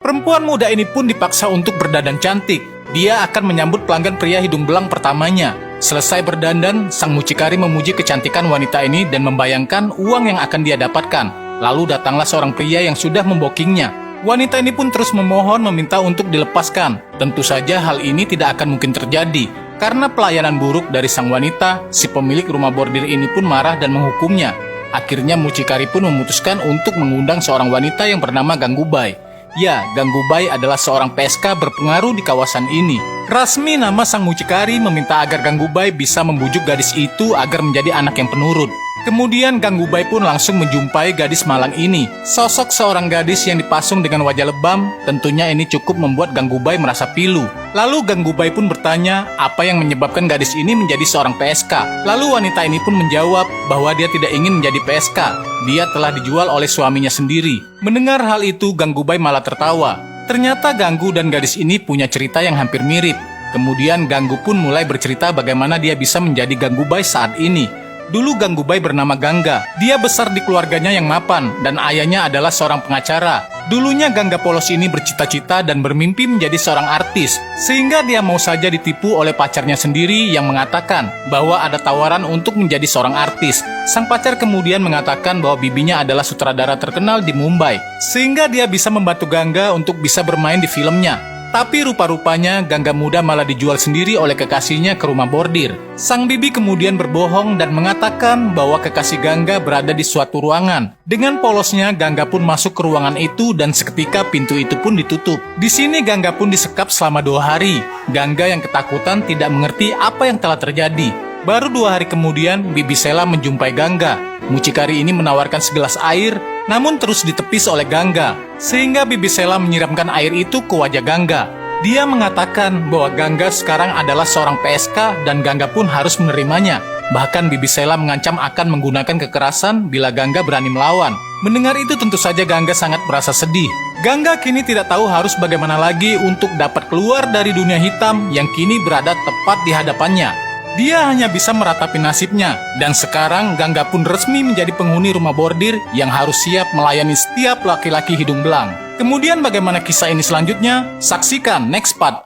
Perempuan muda ini pun dipaksa untuk berdandan cantik. Dia akan menyambut pelanggan pria hidung belang pertamanya. Selesai berdandan, sang mucikari memuji kecantikan wanita ini dan membayangkan uang yang akan dia dapatkan. Lalu datanglah seorang pria yang sudah membokingnya. Wanita ini pun terus memohon meminta untuk dilepaskan. Tentu saja hal ini tidak akan mungkin terjadi. Karena pelayanan buruk dari sang wanita, si pemilik rumah bordir ini pun marah dan menghukumnya. Akhirnya mucikari pun memutuskan untuk mengundang seorang wanita yang bernama Ganggubai. Ya, Ganggubai adalah seorang PSK berpengaruh di kawasan ini. Rasmi nama sang mucikari meminta agar Ganggubai bisa membujuk gadis itu agar menjadi anak yang penurut. Kemudian Ganggubai pun langsung menjumpai gadis malang ini. Sosok seorang gadis yang dipasung dengan wajah lebam, tentunya ini cukup membuat Ganggubai merasa pilu. Lalu Ganggubai pun bertanya apa yang menyebabkan gadis ini menjadi seorang PSK. Lalu wanita ini pun menjawab bahwa dia tidak ingin menjadi PSK. Dia telah dijual oleh suaminya sendiri. Mendengar hal itu, Ganggubai malah tertawa. Ternyata Ganggu dan gadis ini punya cerita yang hampir mirip. Kemudian Ganggu pun mulai bercerita bagaimana dia bisa menjadi Ganggubai saat ini. Dulu Ganggubai bernama Gangga. Dia besar di keluarganya yang mapan dan ayahnya adalah seorang pengacara. Dulunya Gangga polos ini bercita-cita dan bermimpi menjadi seorang artis, sehingga dia mau saja ditipu oleh pacarnya sendiri yang mengatakan bahwa ada tawaran untuk menjadi seorang artis. Sang pacar kemudian mengatakan bahwa bibinya adalah sutradara terkenal di Mumbai, sehingga dia bisa membantu Gangga untuk bisa bermain di filmnya. Tapi rupa-rupanya Gangga muda malah dijual sendiri oleh kekasihnya ke rumah bordir. Sang bibi kemudian berbohong dan mengatakan bahwa kekasih Gangga berada di suatu ruangan. Dengan polosnya Gangga pun masuk ke ruangan itu dan seketika pintu itu pun ditutup. Di sini Gangga pun disekap selama 2 hari. Gangga yang ketakutan tidak mengerti apa yang telah terjadi. Baru 2 hari kemudian Bibi Sela menjumpai Gangga. Mucikari ini menawarkan segelas air, namun terus ditepis oleh Gangga, sehingga Bibi Sela menyiramkan air itu ke wajah Gangga. Dia mengatakan bahwa Gangga sekarang adalah seorang PSK dan Gangga pun harus menerimanya. Bahkan Bibi Sela mengancam akan menggunakan kekerasan bila Gangga berani melawan. Mendengar itu tentu saja Gangga sangat merasa sedih. Gangga kini tidak tahu harus bagaimana lagi untuk dapat keluar dari dunia hitam yang kini berada tepat di hadapannya. Dia hanya bisa meratapi nasibnya, dan sekarang Gangga pun resmi menjadi penghuni rumah bordir yang harus siap melayani setiap laki-laki hidung belang. Kemudian bagaimana kisah ini selanjutnya? Saksikan next part